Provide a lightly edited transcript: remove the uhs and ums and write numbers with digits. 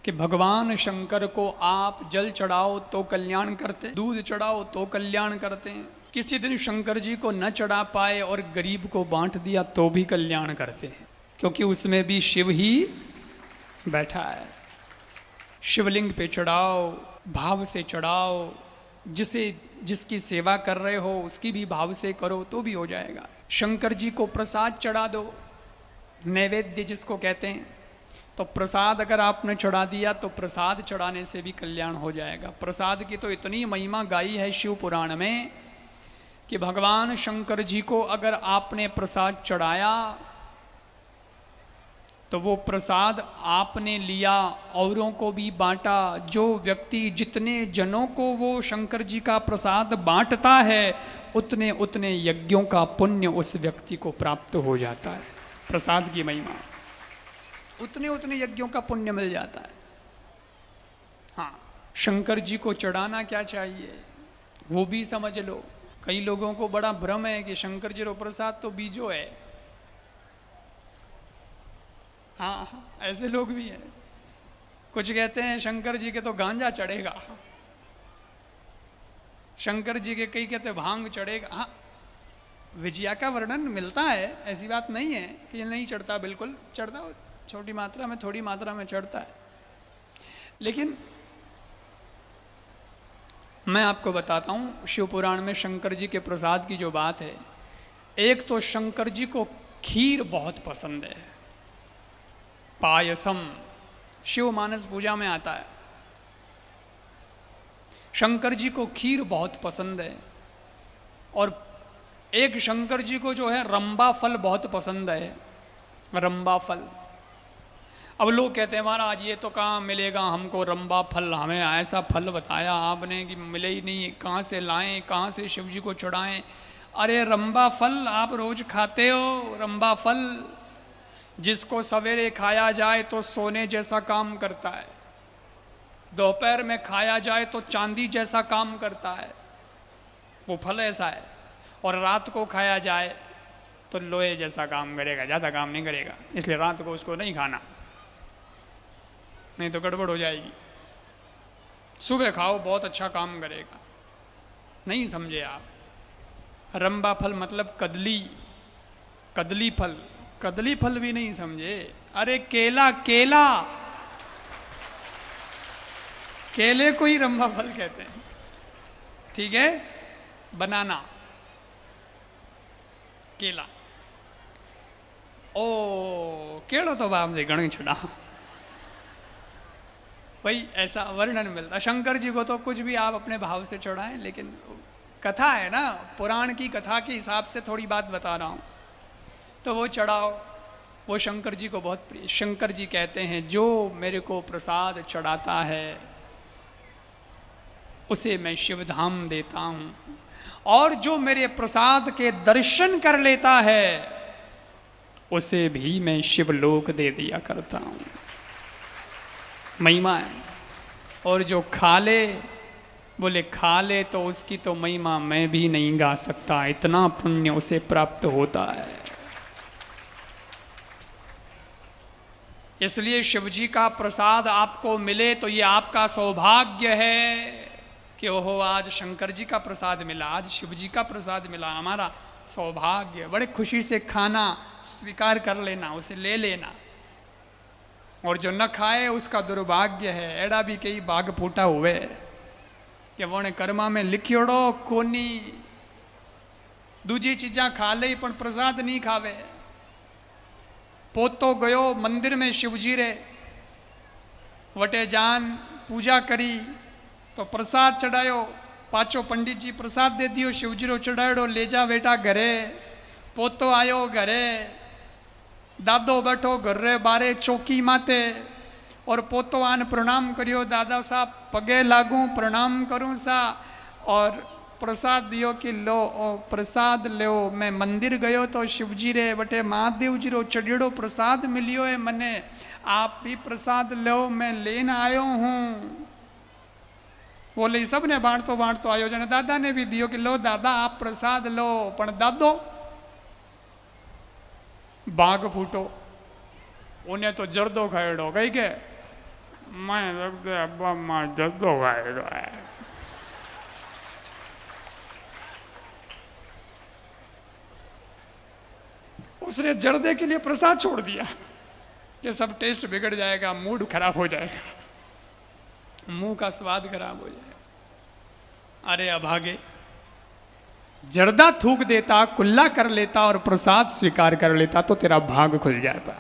कि भगवान शंकर को आप जल चढ़ाओ तो कल्याण करते, दूध चढ़ाओ तो कल्याण करते हैं। किसी दिन शंकर जी को न चढ़ा पाए और गरीब को बांट दिया तो भी कल्याण करते हैं, क्योंकि उसमें भी शिव ही बैठा है। शिवलिंग पे चढ़ाओ, भाव से चढ़ाओ, जिसकी सेवा कर रहे हो उसकी भी भाव से करो तो भी हो जाएगा। शंकर जी को प्रसाद चढ़ा दो, नैवेद्य जिसको कहते हैं, तो प्रसाद अगर आपने चढ़ा दिया तो प्रसाद चढ़ाने से भी कल्याण हो जाएगा। प्रसाद की तो इतनी महिमा गाई है शिव पुराण में कि भगवान शंकर जी को अगर आपने प्रसाद चढ़ाया तो वो प्रसाद आपने लिया, औरों को भी बांटा। जो व्यक्ति जितने जनों को वो शंकर जी का प्रसाद बांटता है उतने उतने यज्ञों का पुण्य उस व्यक्ति को प्राप्त हो जाता है। प्रसाद की महिमा, उतने उतने यज्ञों का पुण्य मिल जाता है। हाँ, शंकर जी को चढ़ाना क्या चाहिए वो भी समझ लो। कई लोगों को बड़ा भ्रम है कि शंकर जी को प्रसाद तो बीजो है। हाँ, ऐसे लोग भी हैं। कुछ कहते हैं शंकर जी के तो गांजा चढ़ेगा, शंकर जी के कई कहते भांग चढ़ेगा। हाँ, विजया का वर्णन मिलता है, ऐसी बात नहीं है कि ये नहीं चढ़ता, बिल्कुल चढ़ता, छोटी मात्रा में, थोड़ी मात्रा में चढ़ता है। लेकिन मैं आपको बताता हूँ शिव पुराण में शंकर जी के प्रसाद की जो बात है। एक तो शंकर जी को खीर बहुत पसंद है, पायसम शिव मानस पूजा में आता है। शंकर जी को खीर बहुत पसंद है। और एक शंकर जी को जो है रंबा फल बहुत पसंद है, रंबा फल। अब लोग कहते हैं महाराज ये तो कहाँ मिलेगा हमको रंबा फल, हमें ऐसा फल बताया आपने कि मिले ही नहीं, कहाँ से लाएं, कहाँ से शिव जी को चढ़ाएं। अरे रंबा फल आप रोज खाते हो। रंबा फल जिसको सवेरे खाया जाए तो सोने जैसा काम करता है, दोपहर में खाया जाए तो चांदी जैसा काम करता है, वो फल ऐसा है। और रात को खाया जाए तो लोहे जैसा काम करेगा, ज़्यादा काम नहीं करेगा। इसलिए रात को उसको नहीं खाना, नहीं तो गड़बड़ हो जाएगी। सुबह खाओ, बहुत अच्छा काम करेगा। नहीं समझे आप। रंबा फल मतलब कदली, कदली फल, कदली फल भी नहीं समझे। अरे केला, केला, केले को ही रंबा फल कहते हैं, ठीक है। बनाना, केला, ओ केड़ो तो बाप से गणी छड़ा। भाई ऐसा वर्णन मिलता। शंकर जी को तो कुछ भी आप अपने भाव से चढ़ाएं, लेकिन कथा है ना, पुराण की कथा के हिसाब से थोड़ी बात बता रहा हूँ, तो वो चढ़ाओ। वो शंकर जी को बहुत प्रिय। शंकर जी कहते हैं जो मेरे को प्रसाद चढ़ाता है उसे मैं शिवधाम देता हूँ, और जो मेरे प्रसाद के दर्शन कर लेता है उसे भी मैं शिवलोक दे दिया करता हूँ। महिमा है। और जो खा ले, बोले खा ले तो उसकी तो महिमा मैं भी नहीं गा सकता, इतना पुण्य उसे प्राप्त होता है। इसलिए शिवजी का प्रसाद आपको मिले तो ये आपका सौभाग्य है कि ओहो आज शंकर जी का प्रसाद मिला, आज शिवजी का प्रसाद मिला, हमारा सौभाग्य। बड़े खुशी से खाना, स्वीकार कर लेना, उसे ले लेना। और जो न खाए उसका दुर्भाग्य है। एड़ा भी कई बाग फूटा हुए कि वोने कर्मा में लिखियोड़ो कोनी, दूजी चीजा खा ले पण प्रसाद नहीं खावे। पोतो गयो मंदिर में शिवजी रे, वटे जान पूजा करी तो प्रसाद चढ़ायो, पाचो पंडित जी प्रसाद दे दियो, शिवजी रो चढ़ायो, ले जा बेटा घरे। पोतो आयो घरे, दादो बैठो घर रे बारे चौकी माते, और पोतो आन प्रणाम करियो, दादा साहब पगे लागू प्रणाम करूँ सा, और प्रसाद दियो कि लो ओ प्रसाद लो। मैं मंदिर गयो तो शिवजी रे बटे महादेव जी रो चढ़ियोड़ो प्रसाद मिलियो है मने, आप भी प्रसाद लो, मैं लेन आयो हूँ। बोले सब ने बांटतो बांटतो आयो, जने दादा ने भी दियो कि लो दादा आप प्रसाद लो। पण दादो बाघ फूटो, उन्हें तो जर्दो खाएड़ो कही के मैं लगते अब्बा मां जर्दो खाएड़ो है। उसने जर्दे के लिए प्रसाद छोड़ दिया कि सब टेस्ट बिगड़ जाएगा, मूड खराब हो जाएगा, मुंह का स्वाद खराब हो जाएगा। अरे अभागे, जर्दा थूक देता, कुल्ला कर लेता और प्रसाद स्वीकार कर लेता तो तेरा भाग खुल जाता।